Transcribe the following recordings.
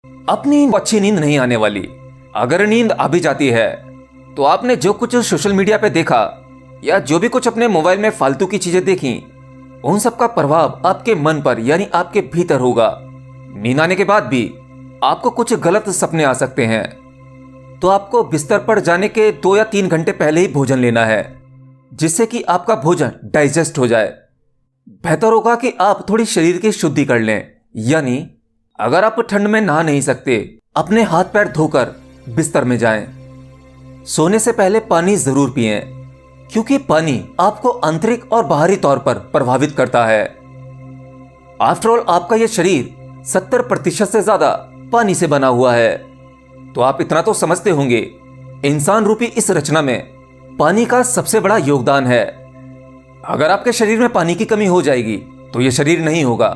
अपनी अच्छी नींद नहीं आने वाली। अगर नींद आ भी जाती है तो आपने जो कुछ सोशल मीडिया पे देखा या जो भी कुछ अपने मोबाइल में फालतू की चीजें देखी, उन सब का प्रभाव आपके मन पर यानी आपके भीतर होगा। नींद आने के बाद भी आपको कुछ गलत सपने आ सकते हैं, तो आपको बिस्तर पर जाने के 2 या 3 घंटे पहले ही भोजन लेना है, जिससे कि आपका भोजन डाइजेस्ट हो जाए। बेहतर होगा कि आप थोड़ी शरीर की शुद्धि कर लें, यानी अगर आप ठंड में नहा नहीं सकते, अपने हाथ पैर धोकर बिस्तर में जाएं। सोने से पहले पानी जरूर पिएं, क्योंकि पानी आपको आंतरिक और बाहरी तौर पर प्रभावित करता है। आफ्टरऑल आपका यह शरीर 70% से ज्यादा पानी से बना हुआ है, तो आप इतना तो समझते होंगे, इंसान रूपी इस रचना में पानी का सबसे बड़ा योगदान है। अगर आपके शरीर में पानी की कमी हो जाएगी तो यह शरीर नहीं होगा,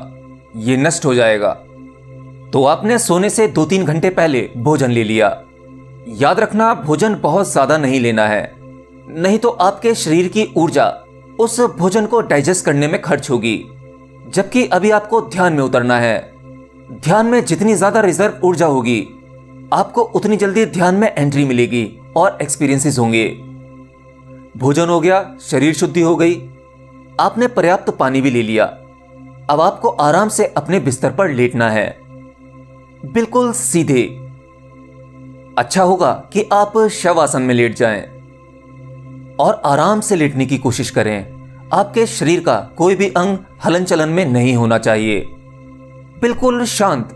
यह नष्ट हो जाएगा। तो आपने सोने से 2-3 घंटे पहले भोजन ले लिया। याद रखना, भोजन बहुत ज्यादा नहीं लेना है, नहीं तो आपके शरीर की ऊर्जा उस भोजन को डाइजेस्ट करने में खर्च होगी, जबकि अभी आपको ध्यान में उतरना है। ध्यान में जितनी ज्यादा रिजर्व ऊर्जा होगी, आपको उतनी जल्दी ध्यान में एंट्री मिलेगी और एक्सपीरियंसेस होंगे। भोजन हो गया, शरीर शुद्धि हो गई, आपने पर्याप्त पानी भी ले लिया। अब आपको आराम से अपने बिस्तर पर लेटना है, बिल्कुल सीधे। अच्छा होगा कि आप शवासन में लेट जाएं और आराम से लेटने की कोशिश करें। आपके शरीर का कोई भी अंग हलन चलन में नहीं होना चाहिए, बिल्कुल शांत,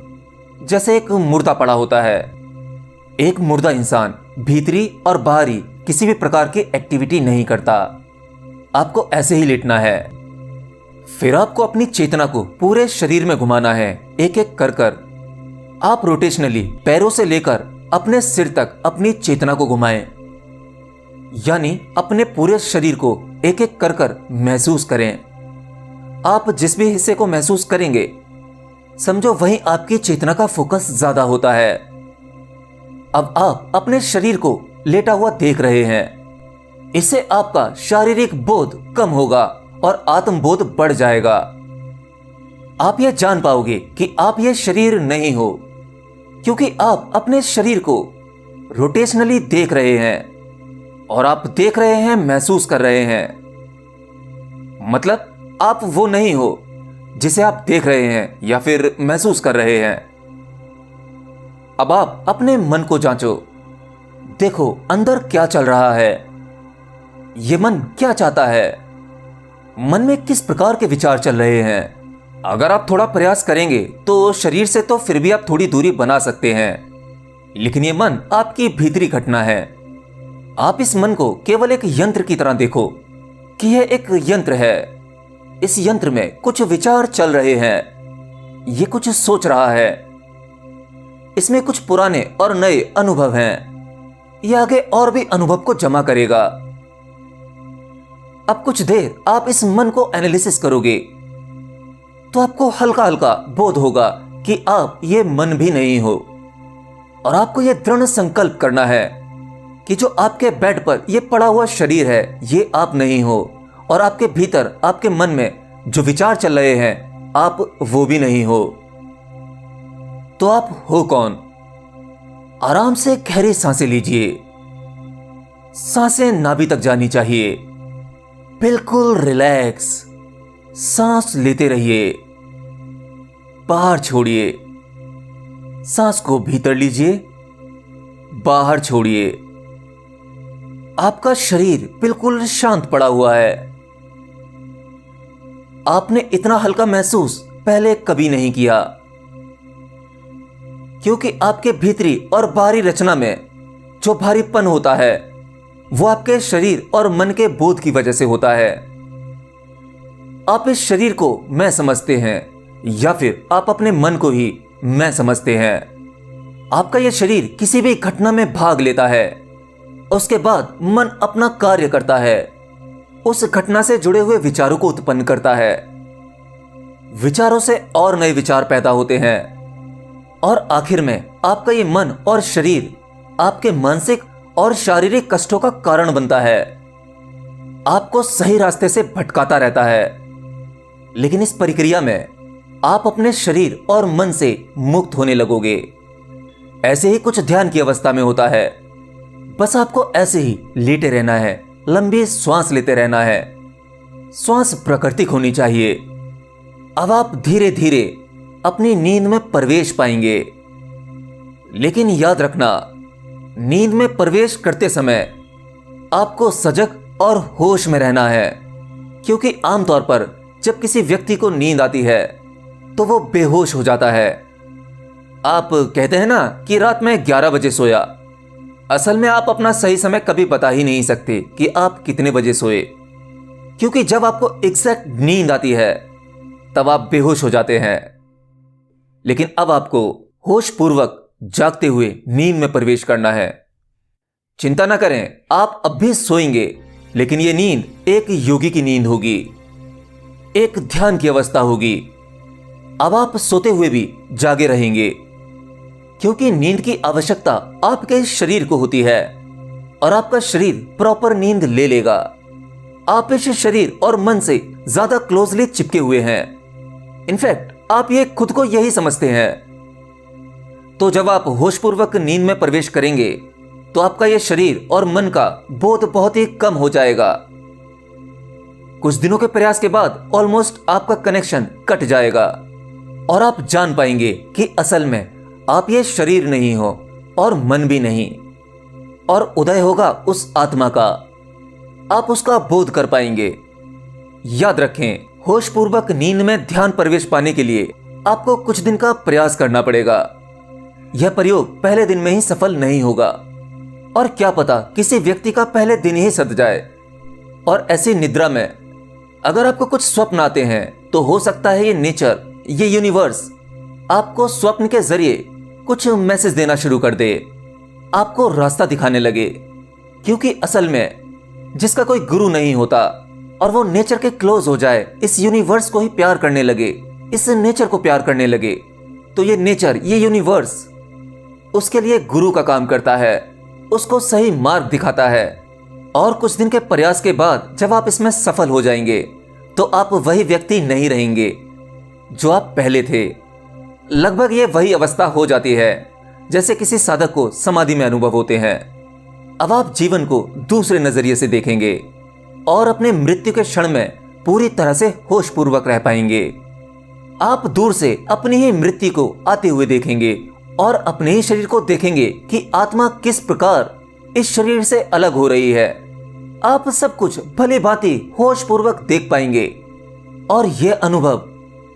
जैसे एक मुर्दा पड़ा होता है। एक मुर्दा इंसान भीतरी और बाहरी किसी भी प्रकार की एक्टिविटी नहीं करता। आपको ऐसे ही लेटना है। फिर आपको अपनी चेतना को पूरे शरीर में घुमाना है, एक एक कर कर। आप रोटेशनली पैरों से लेकर अपने सिर तक अपनी चेतना को घुमाएं, यानी अपने पूरे शरीर को एक एक कर कर महसूस करें। आप जिस भी हिस्से को महसूस करेंगे, समझो वहीं आपकी चेतना का फोकस ज्यादा होता है। अब आप अपने शरीर को लेटा हुआ देख रहे हैं। इससे आपका शारीरिक बोध कम होगा और आत्मबोध बढ़ जाएगा। आप यह जान पाओगे कि आप यह शरीर नहीं हो, क्योंकि आप अपने शरीर को रोटेशनली देख रहे हैं, और आप देख रहे हैं, महसूस कर रहे हैं। मतलब आप वो नहीं हो जिसे आप देख रहे हैं या फिर महसूस कर रहे हैं। अब आप अपने मन को जांचो, देखो अंदर क्या चल रहा है। ये मन क्या चाहता है, मन में किस प्रकार के विचार चल रहे हैं। अगर आप थोड़ा प्रयास करेंगे तो शरीर से तो फिर भी आप थोड़ी दूरी बना सकते हैं, लेकिन ये मन आपकी भीतरी घटना है। आप इस मन को केवल एक यंत्र की तरह देखो कि यह एक यंत्र है। इस यंत्र में कुछ विचार चल रहे हैं, ये कुछ सोच रहा है, इसमें कुछ पुराने और नए अनुभव हैं। यह आगे और भी अनुभव को जमा करेगा। अब कुछ देर आप इस मन को एनालिसिस करोगे तो आपको हल्का हल्का बोध होगा कि आप ये मन भी नहीं हो, और आपको यह दृढ़ संकल्प करना है कि जो आपके बेड पर यह पड़ा हुआ शरीर है, ये आप नहीं हो, और आपके भीतर आपके मन में जो विचार चल रहे हैं, आप वो भी नहीं हो। तो आप हो कौन? आराम से गहरी सांसें लीजिए। सांसें नाभि तक जानी चाहिए, बिल्कुल रिलैक्स। सांस लेते रहिए, बाहर छोड़िए। सांस को भीतर लीजिए, बाहर छोड़िए। आपका शरीर बिल्कुल शांत पड़ा हुआ है। आपने इतना हल्का महसूस पहले कभी नहीं किया, क्योंकि आपके भीतरी और बाहरी रचना में जो भारीपन होता है, वो आपके शरीर और मन के बोध की वजह से होता है। आप इस शरीर को मैं समझते हैं, या फिर आप अपने मन को ही मैं समझते हैं। आपका यह शरीर किसी भी घटना में भाग लेता है, उसके बाद मन अपना कार्य करता है, उस घटना से जुड़े हुए विचारों को उत्पन्न करता है। विचारों से और नए विचार पैदा होते हैं, और आखिर में आपका ये मन और शरीर आपके मानसिक और शारीरिक कष्टों का कारण बनता है, आपको सही रास्ते से भटकाता रहता है। लेकिन इस प्रक्रिया में आप अपने शरीर और मन से मुक्त होने लगोगे। ऐसे ही कुछ ध्यान की अवस्था में होता है। बस आपको ऐसे ही लेटे रहना है, लंबी श्वास लेते रहना है। श्वास प्राकृतिक होनी चाहिए। अब आप धीरे धीरे अपनी नींद में प्रवेश पाएंगे। लेकिन याद रखना, नींद में प्रवेश करते समय आपको सजग और होश में रहना है, क्योंकि आमतौर पर जब किसी व्यक्ति को नींद आती है तो वो बेहोश हो जाता है। आप कहते हैं ना कि रात में 11 बजे सोया। असल में आप अपना सही समय कभी बता ही नहीं सकते कि आप कितने बजे सोए, क्योंकि जब आपको एग्जैक्ट नींद आती है तब आप बेहोश हो जाते हैं। लेकिन अब आपको होश पूर्वक जागते हुए नींद में प्रवेश करना है। चिंता ना करें, आप अब भी सोएंगे, लेकिन यह नींद एक योगी की नींद होगी, एक ध्यान की अवस्था होगी। अब आप सोते हुए भी जागे रहेंगे, क्योंकि नींद की आवश्यकता आपके शरीर को होती है और आपका शरीर प्रॉपर नींद ले लेगा। आप इस शरीर और मन से ज्यादा क्लोजली चिपके हुए हैं। इनफैक्ट आप ये खुद को यही समझते हैं। तो जब आप होशपूर्वक नींद में प्रवेश करेंगे तो आपका यह शरीर और मन का बोध बहुत ही कम हो जाएगा। कुछ दिनों के प्रयास के बाद ऑलमोस्ट आपका कनेक्शन कट जाएगा और आप जान पाएंगे कि असल में आप ये शरीर नहीं हो और मन भी नहीं, और उदय होगा उस आत्मा का। आप उसका बोध कर पाएंगे। याद रखें, होशपूर्वक नींद में ध्यान प्रवेश पाने के लिए आपको कुछ दिन का प्रयास करना पड़ेगा। यह प्रयोग पहले दिन में ही सफल नहीं होगा, और क्या पता किसी व्यक्ति का पहले दिन ही सद जाए। और ऐसी निद्रा में अगर आपको कुछ स्वप्न आते हैं तो हो सकता है ये नेचर, ये यूनिवर्स आपको स्वप्न के जरिए कुछ मैसेज देना शुरू कर दे, आपको रास्ता दिखाने लगे। क्योंकि असल में जिसका कोई गुरु नहीं होता और वो नेचर के क्लोज हो जाए, इस यूनिवर्स को ही प्यार करने लगे, इस नेचर को प्यार करने लगे, तो ये नेचर, ये यूनिवर्स उसके लिए गुरु का काम करता है, उसको सही मार्ग दिखाता है। और कुछ दिन के प्रयास के बाद जब आप इसमें सफल हो जाएंगे तो आप वही व्यक्ति नहीं रहेंगे जो आप पहले थे। लगभग ये वही अवस्था हो जाती है जैसे किसी साधक को समाधि में अनुभव होते हैं। अब आप जीवन को दूसरे नजरिए से देखेंगे और अपने मृत्यु के क्षण में पूरी तरह से होशपूर्वक रह पाएंगे। आप दूर से अपनी ही मृत्यु को आते हुए देखेंगे और अपने ही शरीर को देखेंगे कि आत्मा किस प्रकार इस शरीर से अलग हो रही है। आप सब कुछ भली भांति होशपूर्वक देख पाएंगे और यह अनुभव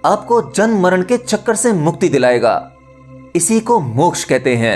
आपको जन्म मरण के चक्कर से मुक्ति दिलाएगा। इसी को मोक्ष कहते हैं।